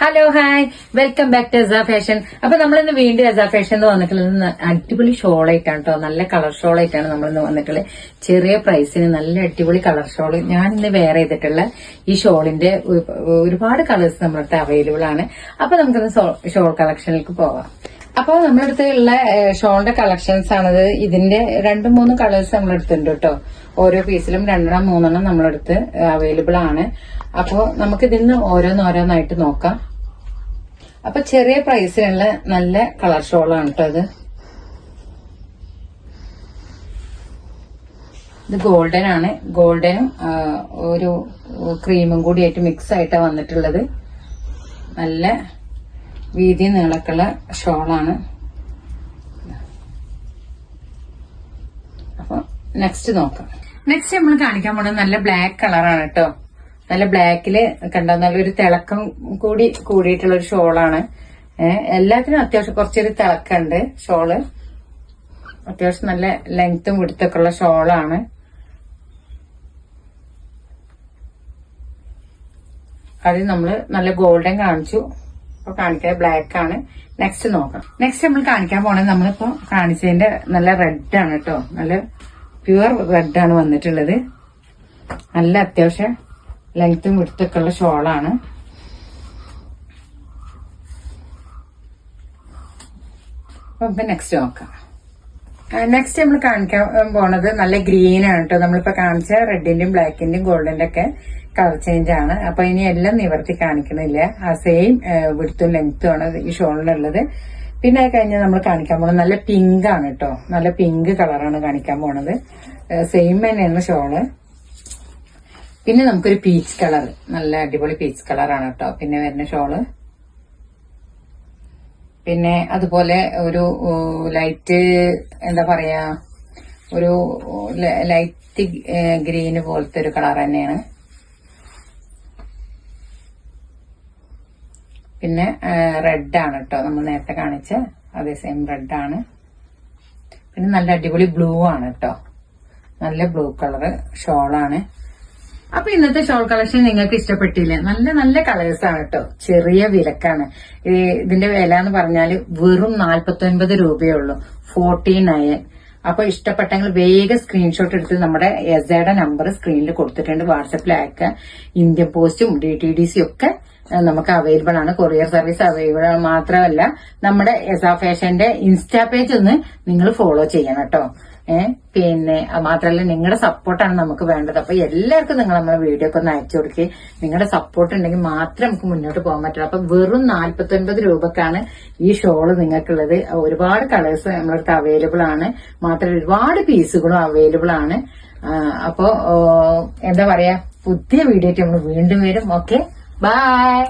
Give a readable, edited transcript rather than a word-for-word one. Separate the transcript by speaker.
Speaker 1: Hello hi welcome back to എസാ fashion. അപ്പൊ നമ്മളിന്ന് വീണ്ടും എസാ ഫാഷൻ വന്നിട്ടുള്ളത് അടിപൊളി ഷോളായിട്ടാണ് കേട്ടോ. നല്ല കളർ ഷോളായിട്ടാണ് നമ്മളിന്ന് വന്നിട്ടുള്ളത്. ചെറിയ പ്രൈസിന് നല്ല അടിപൊളി കളർ ഷോള്. ഞാൻ ഇന്ന് വെയർ ചെയ്തിട്ടുള്ള ഈ ഷോളിന്റെ ഒരുപാട് കളേഴ്സ് നമ്മളടുത്ത് അവൈലബിൾ ആണ്. അപ്പൊ നമുക്കിന്ന് ഷോൾ കളക്ഷനിലേക്ക് പോവാം. അപ്പൊ നമ്മളടുത്ത് ഉള്ള ഷോളിന്റെ കളക്ഷൻസ് ആണത്. ഇതിന്റെ 2-3 കളേഴ്സ് നമ്മളെടുത്തുണ്ട് കേട്ടോ. ഓരോ പീസിലും 2-3 നമ്മളടുത്ത് അവൈലബിൾ ആണ്. അപ്പൊ നമുക്ക് ഇതിന്ന് ഓരോന്നോരോന്നായിട്ട് നോക്കാം. അപ്പൊ ചെറിയ പ്രൈസിലുള്ള നല്ല കളർ ഷോളാണ് കേട്ടോ ഇത്. ഇത് ഗോൾഡൻ ആണ്. ഗോൾഡനും ഒരു ക്രീമും കൂടി ആയിട്ട് മിക്സ് ആയിട്ടാണ് വന്നിട്ടുള്ളത്. നല്ല വീതി നീളക്കുള്ള ഷോളാണ്. അപ്പൊ നെക്സ്റ്റ് നോക്കാം. നെക്സ്റ്റ് നമ്മൾ കാണിക്കാൻ പോണത് നല്ല ബ്ലാക്ക് കളറാണ് കേട്ടോ. നല്ല ബ്ലാക്കില് കണ്ടോ, നല്ലൊരു തിളക്കം കൂടിയിട്ടുള്ള ഒരു ഷോളാണ്. എല്ലാത്തിനും അത്യാവശ്യം കുറച്ചൊരു തിളക്കമുണ്ട് ഷോള്. അത്യാവശ്യം നല്ല ലെങ്ത്തും വിടുത്തൊക്കെ ഉള്ള ഷോളാണ്. അത് നമ്മള് നല്ല ഗോൾഡൻ കാണിച്ചു. അപ്പൊ കാണിക്കാൻ ബ്ലാക്ക് ആണ്. നെക്സ്റ്റ് നോക്കാം. നെക്സ്റ്റ് നമ്മൾ കാണിക്കാൻ പോണത് നമ്മളിപ്പോ കാണിച്ചതിന്റെ നല്ല റെഡ് ആണ് കേട്ടോ. നല്ല പ്യുവർ റെഡ് ആണ് വന്നിട്ടുള്ളത്. നല്ല അത്യാവശ്യം ലെങ്ത്തും വിടുത്തൊക്കെ ഉള്ള ഷോളാണ്. അപ്പൊ നെക്സ്റ്റ് നോക്കാം. നെക്സ്റ്റ് നമ്മൾ കാണിക്കാൻ പോണത് നല്ല ഗ്രീൻ ആണ് കേട്ടോ. നമ്മളിപ്പോ കാണിച്ച റെഡിന്റെയും ബ്ലാക്കിന്റെയും ഗോൾഡിന്റെ ഒക്കെ കളർ ചേഞ്ച് ആണ്. അപ്പൊ ഇനി എല്ലാം നിവർത്തി കാണിക്കണില്ല. ആ സെയിം വിടുത്തും ലെങ്ത്തും ആണ് ഈ ഷോളിനുള്ളത്. പിന്നെ അത് കഴിഞ്ഞാൽ നമ്മൾ കാണിക്കാൻ പോണത് നല്ല പിങ്ക് ആണ് കേട്ടോ. നല്ല പിങ്ക് കളറാണ് കാണിക്കാൻ പോണത്. സെയിം തന്നെയാണ് ഷോള്. പിന്നെ നമുക്കൊരു പീച്ച് കളർ, നല്ല അടിപൊളി പീച്ച് കളറാണ് കേട്ടോ പിന്നെ വരുന്ന ഷോള്. പിന്നെ അതുപോലെ ഒരു ലൈറ്റ് എന്താ പറയാ, ഒരു ലൈറ്റ് ഗ്രീന് പോലത്തെ ഒരു കളർ തന്നെയാണ്. പിന്നെ റെഡ് ആണ് കേട്ടോ, നമ്മൾ നേരത്തെ കാണിച്ച അതേ സെയിം റെഡ് ആണ്. പിന്നെ നല്ല അടിപൊളി ബ്ലൂ ആണ് കേട്ടോ. നല്ല ബ്ലൂ കളറ് ഷോളാണ്. അപ്പൊ ഇന്നത്തെ ഷോൾ കളക്ഷൻ നിങ്ങൾക്ക് ഇഷ്ടപ്പെട്ടില്ലേ? നല്ല നല്ല കളേഴ്സ് ആണ് കേട്ടോ. ചെറിയ വിലക്കാണ്. ഇതിന്റെ വില എന്ന് പറഞ്ഞാൽ വെറും 49 രൂപയേ ഉള്ളൂ. 49. അപ്പൊ ഇഷ്ടപ്പെട്ടെങ്കിൽ വേഗം സ്ക്രീൻഷോട്ട് എടുത്ത് നമ്മുടെ എസയുടെ നമ്പർ സ്ക്രീനിൽ കൊടുത്തിട്ടുണ്ട്. വാട്സപ്പിൽ അയക്കുക. ഇന്ത്യൻ പോസ്റ്റും DTDC ഒക്കെ നമുക്ക് അവൈലബിൾ ആണ്. കൊറിയർ സർവീസ് അവൈലബിൾ ആണ്. മാത്രമല്ല നമ്മുടെ എസാ ഫാഷന്റെ ഇൻസ്റ്റാ പേജ് ഒന്ന് നിങ്ങൾ ഫോളോ ചെയ്യണം കേട്ടോ. പിന്നെ മാത്രമല്ല നിങ്ങളുടെ സപ്പോർട്ടാണ് നമുക്ക് വേണ്ടത്. അപ്പൊ എല്ലാവർക്കും നിങ്ങൾ നമ്മളെ വീഡിയോ ഒക്കെ ഒന്ന് അയച്ചു കൊടുക്കുക. നിങ്ങളുടെ സപ്പോർട്ട് ഉണ്ടെങ്കിൽ മാത്രമേ നമുക്ക് മുന്നോട്ട് പോകാൻ പറ്റുള്ളൂ. അപ്പൊ വെറും 49 രൂപക്കാണ് ഈ ഷോള് നിങ്ങൾക്കുള്ളത്. ഒരുപാട് കളേഴ്സ് നമ്മളടുത്ത് അവൈലബിൾ ആണ്. മാത്രമല്ല ഒരുപാട് പീസുകളും അവൈലബിൾ ആണ്. അപ്പോ എന്താ പറയാ, പുതിയ വീഡിയോ ആയിട്ട് നമ്മൾ വീണ്ടും വരും. Okay, by.